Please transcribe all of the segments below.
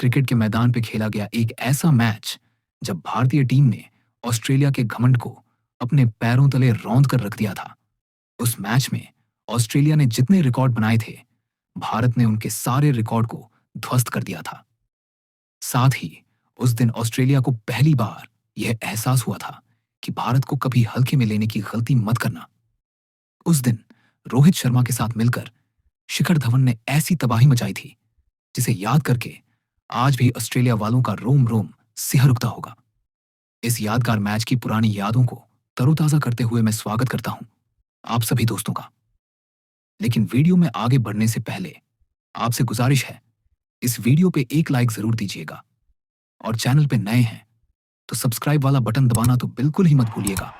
Cricket के मैदान पे खेला गया एक ऐसा मैच जब भारतीय टीम ने ऑस्ट्रेलिया के घमंड को अपने पैरों तले रौंद कर रख दिया था। उस मैच में ऑस्ट्रेलिया ने जितने रिकॉर्ड बनाए थे, भारत ने उनके सारे रिकॉर्ड को ध्वस्त कर दिया था। साथ ही उस दिन ऑस्ट्रेलिया को पहली बार यह एहसास हुआ था कि भारत को कभी हल्के में लेने की गलती मत करना। उस दिन रोहित शर्मा के साथ मिलकर शिखर धवन ने ऐसी तबाही मचाई थी जिसे याद करके आज भी ऑस्ट्रेलिया वालों का रोम रोम सिहर उठता होगा। इस यादगार मैच की पुरानी यादों को तरोताजा करते हुए मैं स्वागत करता हूं आप सभी दोस्तों का। लेकिन वीडियो में आगे बढ़ने से पहले आपसे गुजारिश है, इस वीडियो पे एक लाइक जरूर दीजिएगा और चैनल पे नए हैं तो सब्सक्राइब वाला बटन दबाना तो बिल्कुल ही मत भूलिएगा।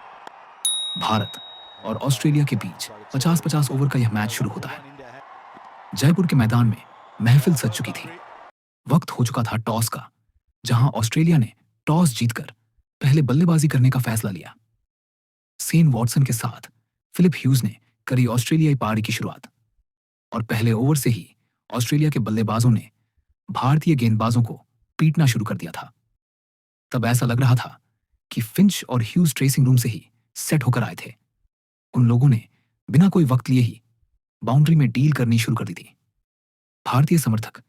भारत और ऑस्ट्रेलिया के बीच 50-50 ओवर का यह मैच शुरू होता है। जयपुर के मैदान में महफिल सज चुकी थी। वक्त हो चुका था टॉस का, जहां ऑस्ट्रेलिया ने टॉस जीतकर पहले बल्लेबाजी करने का फैसला लिया। सेन वॉटसन के साथ फिलिप ह्यूज ने करी ऑस्ट्रेलियाई पारी की शुरुआत और पहले ओवर से ही ऑस्ट्रेलिया के बल्लेबाजों ने भारतीय गेंदबाजों को पीटना शुरू कर दिया था। तब ऐसा लग रहा था कि फिंच और ह्यूज ड्रेसिंग रूम से ही सेट होकर आए थे। उन लोगों ने बिना कोई वक्त लिए ही बाउंड्री में डील करनी शुरू कर दी थी। भारतीय समर्थक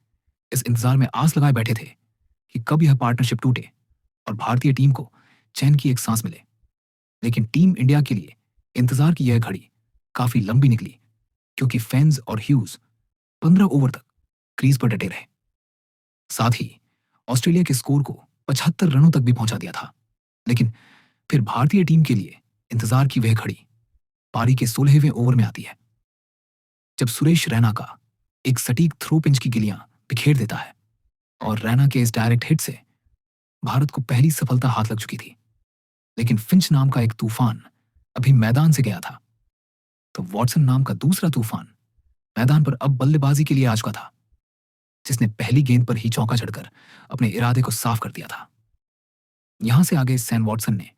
इस इंतजार में आस लगाए बैठे थे कि कब यह पार्टनरशिप टूटे और भारतीय टीम को चैन की एक सांस मिले। लेकिन टीम इंडिया के लिए इंतजार की यह घड़ी काफी लंबी निकली, क्योंकि फैंस और ह्यूज 15 ओवर तक क्रीज पर डटे रहे। साथ ही ऑस्ट्रेलिया के स्कोर को 75 रनों तक भी पहुंचा दिया था। लेकिन फिर भारतीय टीम के लिए इंतजार की वह घड़ी पारी के 16वें ओवर में आती है, जब सुरेश रैना का एक सटीक थ्रो पिंच की गिलियां बिखेर देता है और रैना के इस डायरेक्ट हिट से भारत को पहली सफलता हाथ लग चुकी थी। लेकिन फिंच नाम का एक तूफान अभी मैदान से गया था, तो वॉटसन नाम का दूसरा तूफान मैदान पर अब बल्लेबाजी के लिए आ चुका था, जिसने पहली गेंद पर ही चौका चढ़कर अपने इरादे को साफ कर दिया था। यहां से आगे सैन वॉटसन ने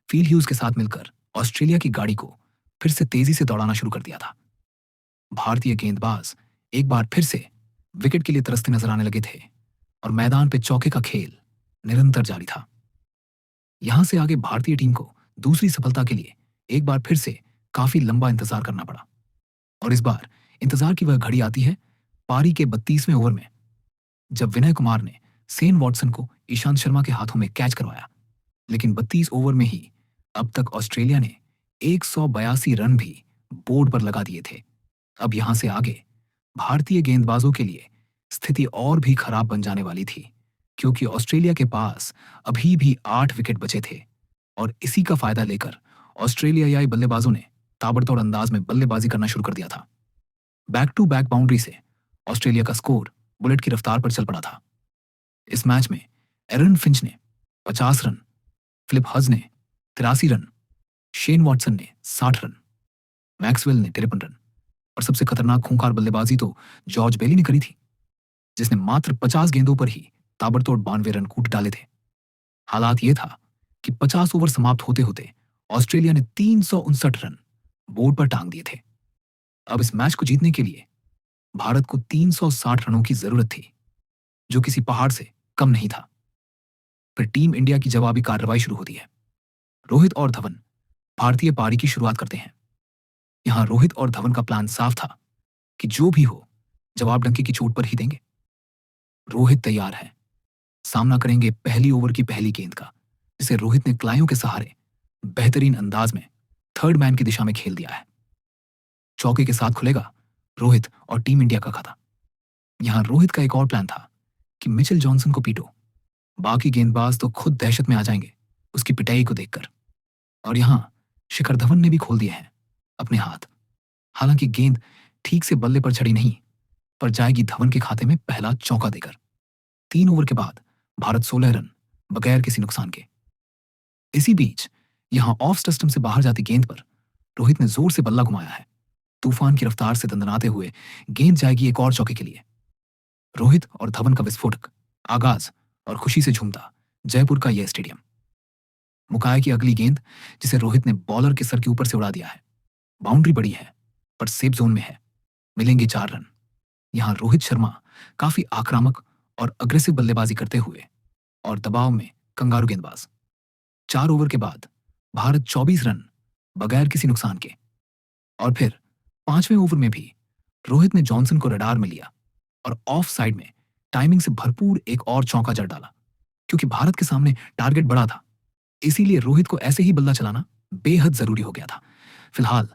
फील ह्यूज के साथ मिलकर ऑस्ट्रेलिया की गाड़ी को फिर से तेजी से दौड़ाना शुरू कर दिया था। भारतीय गेंदबाज एक बार फिर से विकेट के लिए तरसते नजर आने लगे थे और मैदान पे चौके का खेल निरंतर जारी था। यहां से आगे भारतीय टीम को दूसरी सफलता के लिए एक बार फिर से काफी लंबा इंतजार करना पड़ा और इस बार इंतजार की वह घड़ी आती है पारी के 32वें ओवर में, जब विनय कुमार ने सेन वॉटसन को ईशांत शर्मा के हाथों में कैच करवाया। लेकिन 32 ओवर में ही अब तक ऑस्ट्रेलिया ने 182 रन भी बोर्ड पर लगा दिए थे। अब यहां से आगे भारतीय गेंदबाजों के लिए स्थिति और भी खराब बन जाने वाली थी, क्योंकि ऑस्ट्रेलिया के पास अभी भी 8 विकेट बचे थे और इसी का फायदा लेकर ऑस्ट्रेलियाई बल्लेबाजों ने ताबड़तोड़ अंदाज में बल्लेबाजी करना शुरू कर दिया था। बैक टू बैक बाउंड्री से ऑस्ट्रेलिया का स्कोर बुलेट की रफ्तार पर चल पड़ा था। इस मैच में एरन फिंच ने 50 रन, फिलिप हज ने 83 रन, शेन वॉटसन ने 60 रन, मैक्सवेल ने 53 रन और सबसे खतरनाक खूंखार बल्लेबाजी तो जॉर्ज बेली ने करी थी, जिसने मात्र 50 गेंदों पर ही ताबड़तोड़ 92 रन कूट डाले थे। हालात यह था कि 50 ओवर समाप्त होते होते ऑस्ट्रेलिया ने 359 रन बोर्ड पर टांग दिए थे। अब इस मैच को जीतने के लिए भारत को 360 रनों की जरूरत थी, जो किसी पहाड़ से कम नहीं था। फिर टीम इंडिया की जवाबी कार्रवाई शुरू होती है। रोहित और धवन भारतीय पारी की शुरुआत करते हैं। यहां रोहित और धवन का प्लान साफ था कि जो भी हो जवाब डंके की चोट पर ही देंगे। रोहित तैयार है, सामना करेंगे पहली ओवर की पहली गेंद का, जिसे रोहित ने क्लाइयों के सहारे बेहतरीन अंदाज में थर्ड मैन की दिशा में खेल दिया है। चौके के साथ खुलेगा रोहित और टीम इंडिया का खाता। यहां रोहित का एक और प्लान था कि मिचेल जॉनसन को पीटो, बाकी गेंदबाज तो खुद दहशत में आ जाएंगे उसकी पिटाई को देखकर। और यहां शिखर धवन ने भी खोल दिए हैं अपने हाथ। हालांकि गेंद ठीक से बल्ले पर चढ़ी नहीं, पर जाएगी धवन के खाते में पहला चौका देकर। 3 ओवर के बाद भारत 16 रन बगैर किसी नुकसान के। इसी बीच यहां ऑफ स्टंप से बाहर जाती गेंद पर रोहित ने जोर से बल्ला घुमाया है। तूफान की रफ्तार से दंदनाते हुए गेंद जाएगी एक और चौके के लिए। रोहित और धवन का विस्फोटक आगाज और खुशी से झूमता जयपुर का यह स्टेडियम। मुकाए की अगली गेंद, जिसे रोहित ने बॉलर के सर के ऊपर से उड़ा दिया है। बाउंड्री बड़ी है पर सेफ जोन में है, मिलेंगे 4 रन। यहां रोहित शर्मा काफी आक्रामक और अग्रेसिव बल्लेबाजी करते हुए और दबाव में कंगारू गेंदबाज। 4 ओवर के बाद भारत 24 रन बगैर किसी नुकसान के। और फिर 5वें ओवर में भी रोहित ने जॉनसन को रडार में लिया और ऑफ साइड में टाइमिंग से भरपूर एक और चौका जड़ डाला। क्योंकि भारत के सामने टारगेट बड़ा था, इसीलिए रोहित को ऐसे ही बल्ला चलाना बेहद जरूरी हो गया था। फिलहाल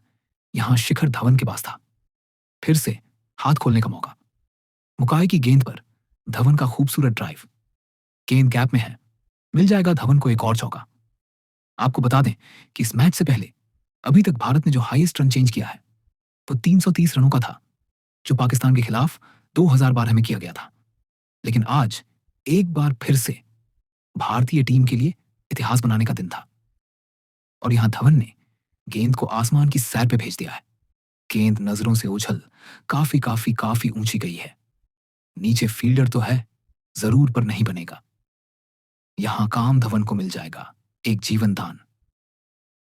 यहां शिखर धवन के पास था फिर से हाथ खोलने का मौका। मुकाई की गेंद पर धवन का खूबसूरत ड्राइव, गेंद गैप में है, मिल जाएगा धवन को एक और चौका। आपको बता दें कि इस मैच से पहले अभी तक भारत ने जो हाईएस्ट रन चेंज किया है वो 330 रनों का था, जो पाकिस्तान के खिलाफ 2012 में किया गया था। लेकिन आज एक बार फिर से भारतीय टीम के लिए इतिहास बनाने का दिन था और यहां धवन ने गेंद को आसमान की सैर पे भेज दिया है। गेंद नजरों से उछल काफी काफी काफी ऊंची गई है। नीचे फील्डर तो है जरूर, पर नहीं बनेगा। यहां काम धवन को मिल जाएगा, एक जीवन दान।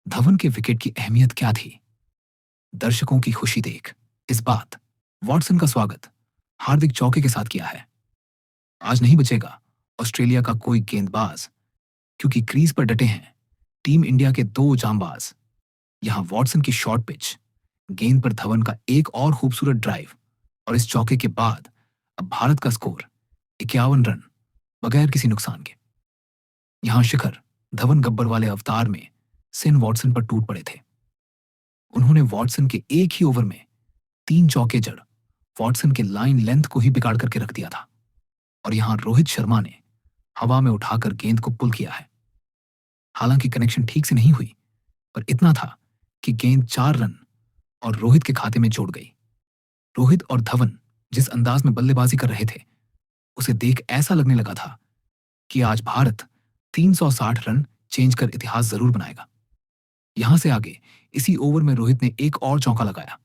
धवन के विकेट की अहमियत क्या थी, दर्शकों की खुशी देख इस बात वॉटसन का स्वागत हार्दिक चौके के साथ किया है। आज नहीं बचेगा ऑस्ट्रेलिया का कोई गेंदबाज, क्योंकि क्रीज पर डटे हैं टीम इंडिया के 2 जांबाज। यहां वॉटसन की शॉर्ट पिच, गेंद पर धवन का एक और खूबसूरत ड्राइव और इस चौके के बाद अब भारत का स्कोर 51 रन बगैर किसी नुकसान के। यहां शिखर धवन गब्बर वाले अवतार में सेन वॉटसन पर टूट पड़े थे। उन्होंने वॉटसन के एक ही ओवर में 3 चौके जड़ वॉटसन के लाइन लेंथ को ही बिगाड़ करके रख दिया था। और यहां रोहित शर्मा ने हवा में उठाकर गेंद को पुल किया है। हालांकि कनेक्शन ठीक से नहीं हुई, पर इतना था कि गेंद 4 रन और रोहित के खाते में जोड़ गई। रोहित और धवन जिस अंदाज में बल्लेबाजी कर रहे थे, उसे देख ऐसा लगने लगा था कि आज भारत 360 रन चेंज कर इतिहास जरूर बनाएगा। यहां से आगे इसी ओवर में रोहित ने एक और चौका लगाया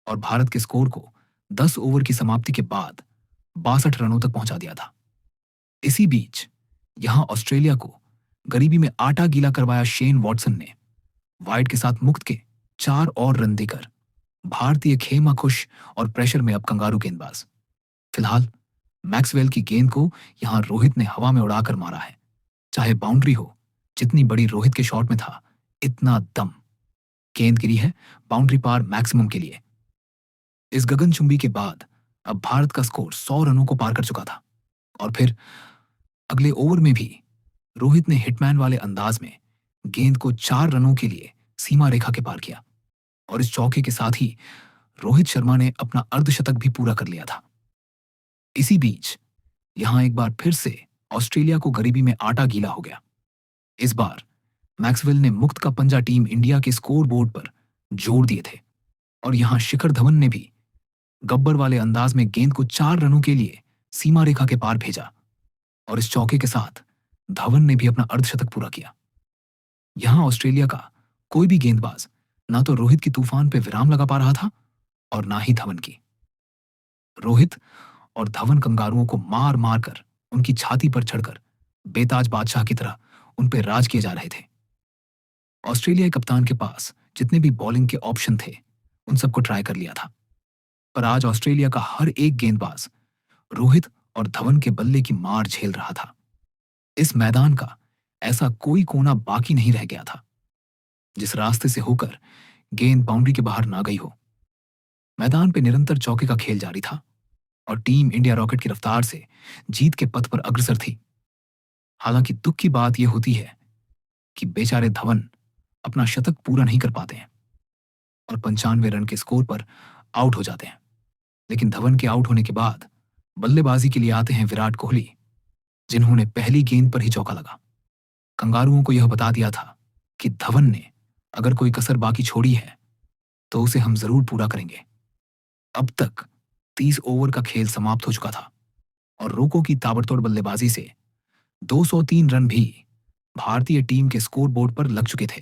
और भारत के स्कोर को 10 ओवर की समाप्ति के बाद 62 रनों तक पहुंचा दिया था। इसी बीच यहां ऑस्ट्रेलिया को गरीबी में आटा गीला करवाया शेन वॉटसन ने वाइड के साथ मुक्त के 4 और रन देकर भारतीय खेमा खुश और प्रेशर में अब कंगारू गेंदबाज। फिलहाल मैक्सवेल की गेंद को यहां रोहित ने हवा में उड़ाकर मारा है। चाहे बाउंड्री हो, जितनी बड़ी रोहित के शॉट में था इतना दम। गेंद गिरी है बाउंड्री पार मैक्सिमम के लिए। इस गगनचुंबी के बाद अब भारत का स्कोर 100 रनों को पार कर चुका था। और फिर अगले ओवर में भी रोहित ने हिटमैन वाले अंदाज में गेंद को 4 रनों के लिए सीमा रेखा के पार किया और इस चौके के साथ ही रोहित शर्मा ने अपना अर्धशतक भी पूरा कर लिया था। इसी बीच यहां एक बार फिर से ऑस्ट्रेलिया को गरीबी में आटा गीला हो गया। इस बार मैक्सवेल ने मुक्त का पंजा टीम इंडिया के स्कोर बोर्ड पर जोड़ दिए थे और यहां शिखर धवन ने भी गब्बर वाले अंदाज में गेंद को 4 रनों के लिए सीमा रेखा के पार भेजा और इस चौके के साथ धवन ने भी अपना अर्धशतक पूरा किया। यहां ऑस्ट्रेलिया का कोई भी गेंदबाज ना तो रोहित की तूफान पे विराम लगा पा रहा था और ना ही धवन की। रोहित और धवन कंगारुओं को मार मार कर उनकी छाती पर चढ़कर बेताज बादशाह की तरह उन पर राज किए जा रहे थे। ऑस्ट्रेलिया कप्तान के पास जितने भी बॉलिंग के ऑप्शन थे उन सबको ट्राई कर लिया था, पर आज ऑस्ट्रेलिया का हर एक गेंदबाज रोहित और धवन के बल्ले की मार झेल रहा था। इस मैदान का ऐसा कोई कोना बाकी नहीं रह गया था जिस रास्ते से होकर गेंद बाउंड्री के बाहर ना गई हो। मैदान पे निरंतर चौके का खेल जारी था और टीम इंडिया रॉकेट की रफ्तार से जीत के पथ पर अग्रसर थी। हालांकि दुख की बात यह होती है कि बेचारे धवन अपना शतक पूरा नहीं कर पाते हैं और 95 रन के स्कोर पर आउट हो जाते हैं। लेकिन धवन के आउट होने के बाद बल्लेबाजी के लिए आते हैं विराट कोहली, जिन्होंने पहली गेंद पर ही चौका लगा। कंगारुओं को यह बता दिया था कि धवन ने अगर कोई कसर बाकी छोड़ी है तो उसे हम जरूर पूरा करेंगे। अब तक 30 ओवर का खेल समाप्त हो चुका था और रोको की ताबड़तोड़ बल्लेबाजी से 203 रन भी भारतीय टीम के स्कोर बोर्ड पर लग चुके थे।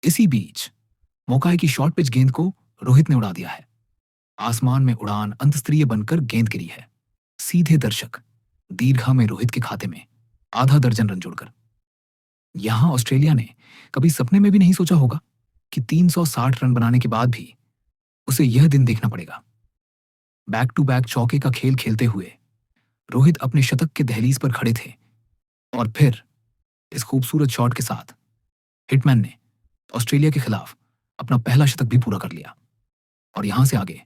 इसी बीच मौकाई की शॉर्ट पिच गेंद को रोहित ने उड़ा दिया है। आसमान में उड़ान अंतस्तरीय बनकर गेंद गिरी है। सीधे दर्शक दीर्घा में रोहित के खाते में आधा दर्जन रन जोड़कर। यहां ऑस्ट्रेलिया ने कभी सपने में भी नहीं सोचा होगा कि 360 रन बनाने के बाद भी उसे यह दिन देखना पड़ेगा। बैक टू बैक चौके का खेल खेलते हुए रोहित अपने शतक के दहलीज पर खड़े थे और फिर इस खूबसूरत शॉट के साथ हिटमैन ने ऑस्ट्रेलिया के खिलाफ अपना पहला शतक भी पूरा कर लिया और यहां से आगे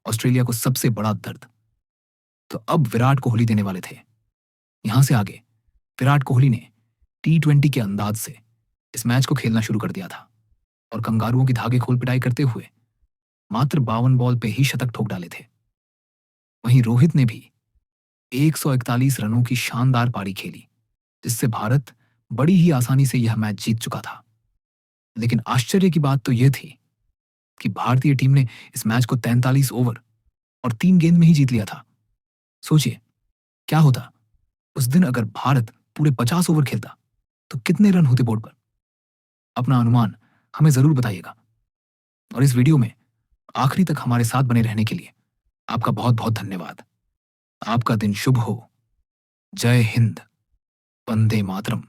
ऑस्ट्रेलिया को सबसे बड़ा दर्द तो अब विराट कोहली देने वाले थे। यहां से आगे विराट कोहली ने T20 के अंदाज से इस मैच को खेलना शुरू कर दिया था और कंगारुओं की धागे खोल पिटाई करते हुए मात्र 52 बॉल पे ही शतक ठोक डाले थे। वहीं रोहित ने भी 141 रनों की शानदार पारी खेली जिससे भारत बड़ी ही आसानी से यह मैच जीत चुका था। लेकिन आश्चर्य की बात तो यह थी कि भारतीय टीम ने इस मैच को 43 ओवर और 3 गेंद में ही जीत लिया था। सोचिए क्या होता उस दिन अगर भारत पूरे 50 ओवर खेलता तो कितने रन होते बोर्ड पर। अपना अनुमान हमें जरूर बताइएगा और इस वीडियो में आखिरी तक हमारे साथ बने रहने के लिए आपका बहुत बहुत धन्यवाद। आपका दिन शुभ हो। जय हिंद। वंदे मातरम।